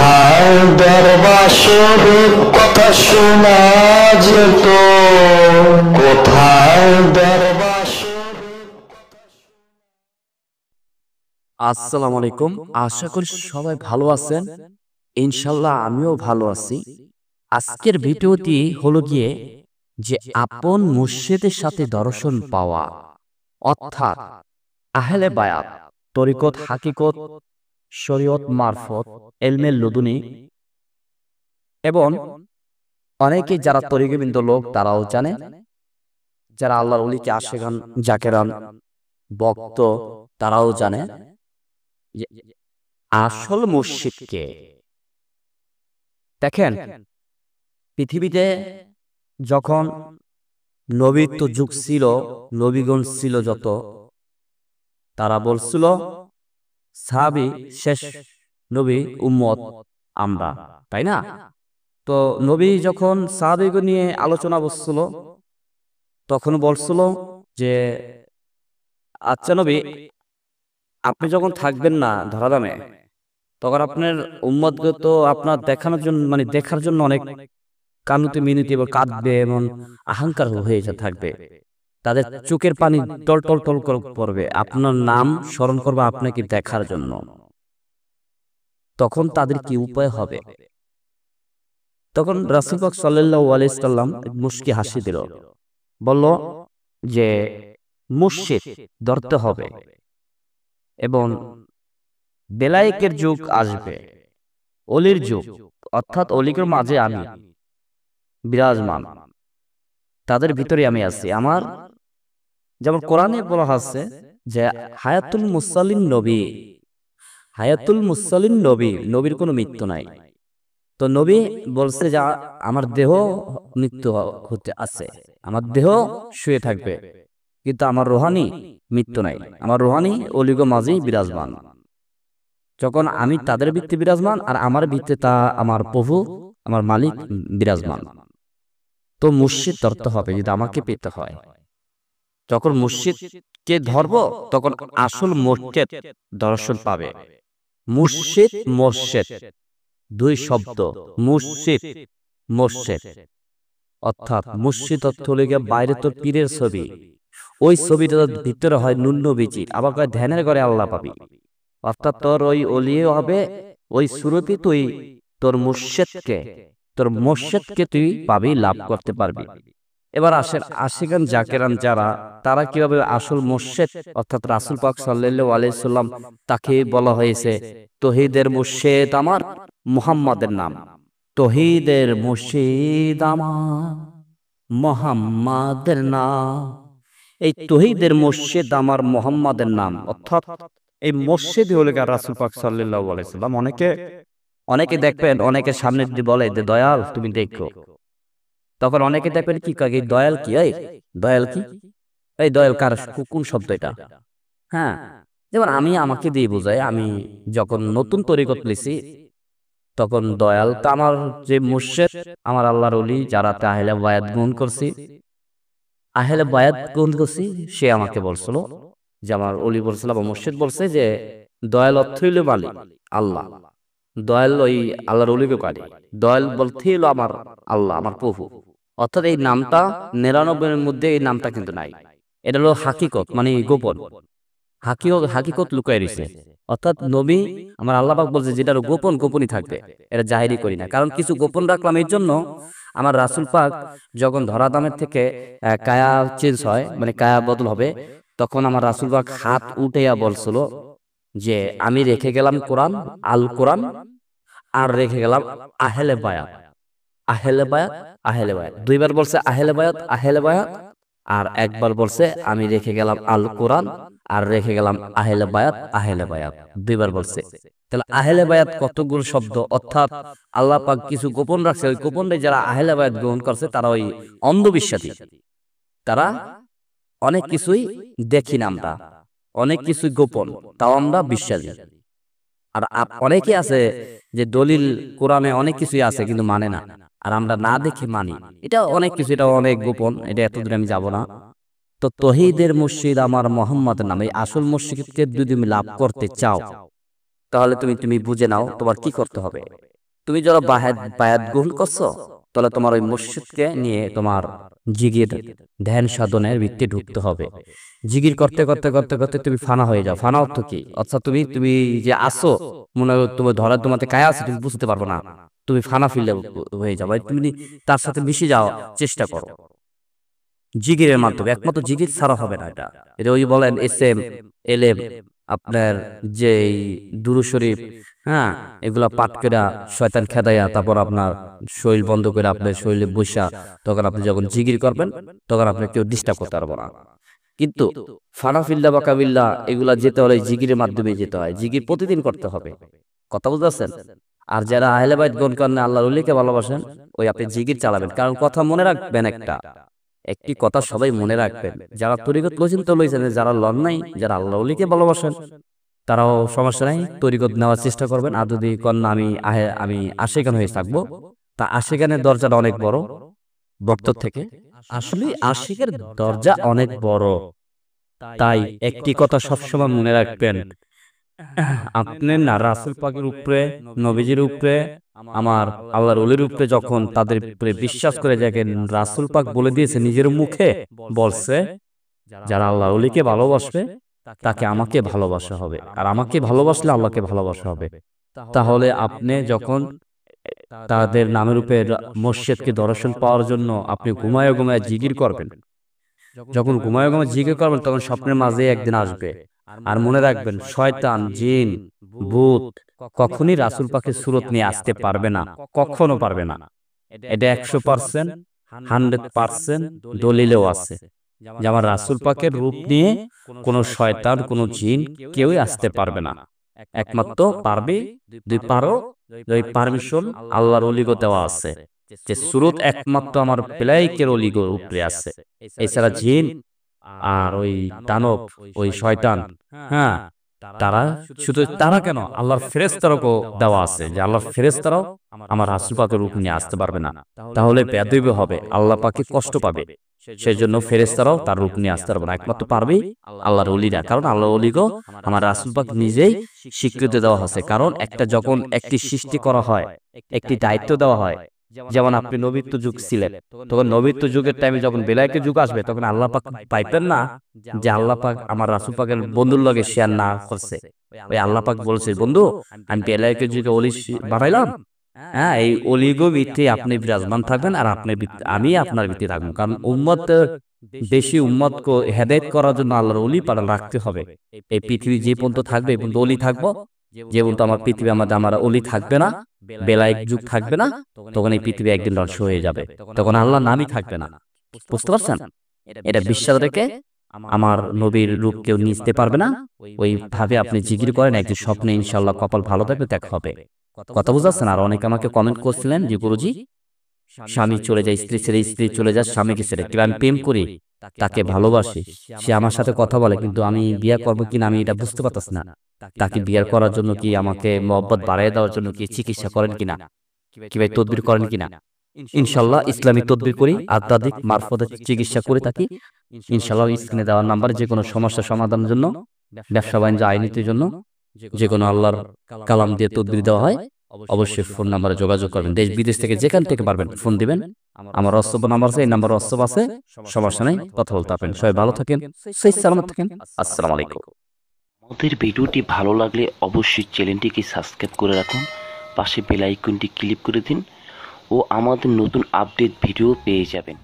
কোথায় দরবাসরের কথা শোনা যেত, কোথায় আসসালামু আলাইকুম। আশা করি সবাই ভালো আছেন। ইনশাল্লাহ আমিও ভালো আছি। আজকের ভিডিওটি হলো গিয়ে যে আপন মুর্শিদের সাথে দর্শন পাওয়া, অর্থাৎ আহলে বায়াত, তরিকত, হাকিকত, শরীয়ত মারফত, এলমে লুদুনি, এবং অনেকে যারা তরিকবিন্দ লোক তারাও জানে, যারা আল্লাহর ওলিকে আশেকান জাকেরান ভক্ত তারাও জানে যে আসল মুর্শিদকে। দেখেন, পৃথিবীতে যখন নবীত্ব যুগ ছিল, নবীগণ ছিল যত, তারা বলছিল সাহাবী শেষ নবী, উম্মত আমরা, তাই না? তো নবী যখন সাহাবীগণ নিয়ে আলোচনা বসছিল, তখন বলছিল যে আচ্ছা নবী, আপনি যখন থাকবেন না ধরাধামে, তখন আপনার উম্মতকে তো আপনার দেখানোর জন্য, মানে দেখার জন্য অনেক কানুতে মিনতি এবং কাঁদবে এবং আহংকার হয়ে থাকবে। তাদের চোখের পানি টল টল টল করে পড়বে, আপনার নাম স্মরণ করবে আপনাকে দেখার জন্য। তখন তাদের কি উপায় হবে? তখন রাসূল পাক সাল্লাল্লাহু আলাইহি সাল্লাম মুস্কি হাসি দিল, বলল যে মুর্শিদ ধরতে হবে এবং বেলায়েকের যুগ আসবে, অলির যুগ, অর্থাৎ অলিগের মাঝে আমি বিরাজমান, তাদের ভিতরে আমি আছি। আমার যেমন কোরআনে বলা আছে যে হায়াতুল মুসাল্লিন নবী, হায়াতুল মুসাল্লিন নবী, নবীর কোনো মৃত্যু নাই। তো নবী বলছে যে আমার দেহ মৃত্যু হতে আছে, আমার দেহ শুয়ে থাকবে, কিন্তু আমার রুহানি মৃত্যু নাই, আমার রুহানি অলিগো মাঝেই বিরাজমান। যখন আমি তাদের ভিত্তি বিরাজমান আর আমার ভিত্তি তা আমার প্রভু, আমার মালিক বিরাজমান। তো মুর্শিদ ধরতে হবে যদি আমাকে পেতে হয়। যখন মুর্শিদকে ধরবো তখন আসল মুর্শিদ দর্শন পাবে। মুর্শিদ মোর্শেদ দুই শব্দ, মুর্শিদ মোর্শেদ, অর্থাৎ মুর্শিদ অর্থ হলে গিয়ে বাইরে তোর পীরের ছবি, ওই ছবিটা ভিতরে হয় নুন্য বিচি, আবার ধ্যানের ঘরে আল্লাহ পাবি, অর্থাৎ তোর ওই অলিয়ে হবে ওই সুরতি, তুই তোর মুর্শিদকে, তোর মুর্শিদকে তুই পাবি, লাভ করতে পারবি। এবার আসেন আশিকান জাকেরান যারা, তারা কিভাবে আসল মুর্শিদ, অর্থাৎ রাসূল পাক সাল্লাল্লাহু আলাইহি সাল্লাম, তাকে বলা হয়েছে তৌহিদের মুর্শিদ আমার মুহাম্মাদের নাম, তৌহিদের মুর্শিদ আমার মুহাম্মাদের নাম। এই তৌহিদের মুর্শিদ আমার মুহাম্মাদের নাম, অর্থাৎ এই মুর্শিদ হলো রাসূল পাক সাল্লাল্লাহু আলাইহি সাল্লাম। অনেকে দেখবেন, অনেকে সামনে যদি বলে যে দয়াল তুমি দেখো, তখন অনেকে দেখবেন কি কয়, দয়াল কি, এই দয়াল কি, এই দয়াল কার, কোন শব্দ এটা? হ্যাঁ, যেমন আমি আমাকে দিয়ে বোঝাই, আমি যখন নতুন তরিকত লিছি, তখন দয়াল তা আমার যে মুর্শিদ, আমার আল্লাহর ওলি যারা আহলে বায়াত গ্রহণ করছি, আহলে বায়াত গ্রহণ করছি, সে আমাকে বলছিল যে আমার ওলি বলছিল বা মুর্শিদ বলছে যে দয়াল অর্থ হইল মালিক আল্লাহ, দয়াল ওই আল্লাহর ওলিকে পারি, দয়াল বলতে হইল আমার আল্লাহ, আমার প্রভু। অর্থাৎ এই নামটা ৯৯ মধ্যে এই নামটা কিন্তু নাই, এটা হলো হাকিকত, মানে গোপন হাকিকত লুকায় রয়েছে। অর্থাৎ নবী আমার আল্লাহ পাক বলছে যেটা গোপন গোপনই থাকবে, এটা জাহিরি করি না। কারণ কিছু গোপন রাখলাম, এর জন্য আমার রাসূল পাক যখন ধরাধামের থেকে কায়া চেঞ্জ হয়, মানে কায়া বদল হবে, তখন আমার রাসূল পাক হাত উঠাইয়া বলছিল যে আমি রেখে গেলাম কোরআন, আল কোরআন, আর রেখে গেলাম আহলে বায়াত, আহলে বায়াত, আহলে বায়াত। দুইবার বলছে আহলে বায়াত, আহলে বায়াত, আর একবার বলছে আমি রেখে গেলাম আল কোরআন আর রেখে গেলাম আহলে বায়াত, আহলে বায়াত, দুইবার বলছে। তাহলে আহলে বায়াত কতগুলো শব্দ, অর্থাৎ আল্লাহ পাক কিছু গোপন রাখছে, ওই গোপনে যারা আহলে বায়াত গ্রহণ করছে তারা ওই অন্ধবিশ্বাসী, তারা অনেক কিছুই দেখি না আমরা, অনেক কিছুই গোপন, তাও আমরা বিশ্বাসী। আর অনেকে আছে যে দলিল কোরআনে অনেক কিছুই আছে কিন্তু মানে না, আর আমরা না দেখে মানি, এটা অনেক কিছু, এটা অনেক গোপন, এটা এতদূর আমি যাব না। তো তৌহিদের মুর্শিদ আমার মুহাম্মাদের নাম, এই আসল মুর্শিদকে যদি তুমি লাভ করতে চাও, তাহলে তুমি বুঝে নাও তোমার কি করতে হবে। তুমি যারা বায়াত গ্রহণ করছো, তাহলে তোমার ওই মসজিদকে নিয়ে তোমার জিগির ধ্যান সাধনের ভিত্তি ঢুকতে হবে। জিগির করতে করতে করতে করতে তুমি ফানা হয়ে যাও। ফানা অর্থ কি? অর্থাৎ তুমি তুমি যে আসো, মনে হয় তোমার ধরা তোমাতে কায়া আছে, তুমি বুঝতে পারবো না, তুমি ফানা ফিলে হয়ে যাও। তুমি তার সাথে মিশে যাও, চেষ্টা করো জিগিরের মাধ্যমে। একমাত্র জিগির ছাড়া হবে না। এটা ওই বলেন এসএম এলএম, আপনার যে দুরূদ শরীফ, হ্যাঁ, এগুলা পাঠ করে শয়তান খেদাইয়া তারপর আপনার শরীর বন্ধ করে আপনার শরীরে বসা, তখন আপনি যখন জিগির করবেন তখন আপনি কেউ ডিস্টার্ব করতে পারবো না। কিন্তু ফানাফিল্লা বা কাবিল্লা এগুলা যেতে হলে জিগিরের মাধ্যমে যেতে হয়। জিগির প্রতিদিন করতে হবে। কথা বুঝতেছেন? আর যারা আহলে বাইত গণ করেন, আল্লাহর ওলিকে ভালোবাসেন, ওই আপনি জিগির চালাবেন। কারণ কথা মনে রাখবেন, একটি কথা সবাই মনে রাখবেন, যারা তরিকত লইছেন তো লইছেন, যারা লন নাই, যারা আল্লাহ ওলিকে ভালোবাসেন, তারাও সমস্যা নাই, তরিকত নেওয়ার চেষ্টা করবেন। আর যদি কন্যা আমি আশিকান হয়ে থাকবো, তা আশিকানের দরজাটা অনেক বড় ভক্ত থেকে। আসলে আশিকের দরজা অনেক বড়। তাই একটি কথা সবসময় মনে রাখবেন, আপনি না রাসূল পাকের উপরে, নবীজির উপরে, আমার আল্লাহর ওলির উপরে যখন তাদের উপরে বিশ্বাস করে দেখেন, রাসূল পাক বলে দিয়েছে, নিজের মুখে বলছে, যারা আল্লাহর ওলিকে ভালোবাসবে তাকে আমাকে ভালোবাসা হবে, আর আমাকে ভালোবাসলে আল্লাহকে ভালোবাসা হবে। তাহলে আপনি যখন তাদের নামের উপরে মসজিদকে দর্শন পাওয়ার জন্য আপনি ঘুমায় ঘুমায় জিকির করবেন, যখন ঘুমায় ঘুমায় জিকির করবেন, তখন স্বপ্নের মাঝে একদিন আসবে। আর মনে রাখবেন, শয়তান, জিন, ভূত কখনই রাসূল পাকের সুরত নিয়ে আসতে পারবে না, কখনো পারবে না। এটা 100%, 100% দলিলেও আছে যে আমার রাসূল পাকের রূপ নিয়ে কোনো শয়তান, কোনো জিন কেউই আসতে পারবে না। একমাত্র পারবে, দুই পারমিশন আল্লাহর ওলিগো দেওয়া আছে, যে সুরত একমাত্র আমার প্লাইকের ওলিগোর উপরে আছে। এছাড়া জিন আর ওই দানব, ওই শয়তান, হ্যাঁ, তারা শুধু তারা কেন, আল্লাহর ফেরেশতারাও দেওয়া আছে যে আল্লাহর ফেরেশতারাও আমার রাসূল পাকের রূপ নিয়ে আসতে পারবে না। তাহলে বেয়াদবি হবে, আল্লাহ পাকে কষ্ট পাবে। সেই জন্য ফেরেশতারাও তার রূপ নিয়ে আসতে পারবে না, একমাত্র পারবে আল্লাহর ওলিরা। কারণ আল্লাহর ওলিগো আমার রাসূল পাক নিজেই স্বীকৃতি দেওয়া হয়েছে। কারণ একটা যখন একটি সৃষ্টি করা হয়, একটি দায়িত্ব দেওয়া হয়, যেমন আপনি নবীত্ব যুগ ছিলেন, তখন নবীত্ব যুগের টাইমে যখন বেলায়েতের যুগ আসবে, তখন আল্লাহ পাক পাইবেন না যে আল্লাহ পাক আমার রাসূল পাকের বন্ধুর লগে শেয়ার না করছে। ওই আল্লাহ পাক বলছে, বন্ধু আমি বেলায়েতের যুগে ওলি বানাইলাম, হ্যাঁ, এই অলিগো ভিত্তি আপনি বিরাজমান থাকবেন, আর আমি আপনার ভিত্তি থাকবো। কারণ উম্মত, বেশি উম্মতকে হেদায়েত করার জন্য আল্লাহর ওলি পাড়া রাখতে হবে। এই পৃথিবী যে পর্যন্ত থাকবে এই পর্যন্ত ওলি থাকবো। যে পর্যন্ত আমার পৃথিবী আমার ওলি থাকবে না, বেলায়েত যুগ থাকবে না, তখন এই পৃথিবী একদিন ধ্বংস হয়ে যাবে, তখন আল্লাহ নামই থাকবে না। বুঝতে পারছেন? এটা বিশ্বাস রেখে আমার নবীর রূপ কেউ নিতে পারবে না, ওই ভাবে আপনি জিকির করেন, একদিন স্বপ্নে ইনশাআল্লাহ কপাল ভালো থাকবে, দেখা হবে। কথা বুঝাচ্ছেন? আর অনেকে আমাকে কমেন্ট করছিলেন যে গুরুজি, স্বামী চলে যায়, স্ত্রী ছেড়ে, স্ত্রী চলে যায় স্বামীকে ছেড়ে, কিন্তু আমি প্রেম করি, তাকে ভালোবাসি, সে আমার সাথে কথা বলে, কিন্তু আমি বিয়ে করবো কিনা আমি এটা বুঝতে পারতাছি না। তাকে বিয়ে করার জন্য কি আমাকে মহব্বত বাড়াই দেওয়ার জন্য কি চিকিৎসা করেন কিনা, কিভাবে তদবির করেন কিনা? ইনশাল্লাহ ইসলামী তদবির করি, আধ্যাত্মিক মারফতে চিকিৎসা করে থাকি। ইনশাল্লাহ স্ক্রিনে দেওয়ার নাম্বারে যে কোনো সমস্যা সমাধানের জন্য, ব্যবসা বাণিজ্য, আইনীতির জন্য, যে কোনো আল্লাহর কালাম দিয়ে তদবির দেওয়া হয়, অবশ্যই ফোন নাম্বারে যোগাযোগ করবেন। দেশ বিদেশ থেকে যেখান থেকে পারবেন ফোন দিবেন। আমার হোয়াটসঅ্যাপ নাম্বার আছে, এই নাম্বার হোয়াটসঅ্যাপ আছে, সমস্যা নেই, কথা বলতে পারবেন। সবাই ভালো থাকেন, সহিহ সালামত থাকেন। আসসালামু আলাইকুম। আমাদের ভিডিওটি ভালো লাগলে অবশ্যই চ্যানেলটিকে সাবস্ক্রাইব করে রাখুন, পাশে বেল আইকনটি ক্লিক করে দিন ও আমাদের নতুন আপডেট ভিডিও পেয়ে যাবেন।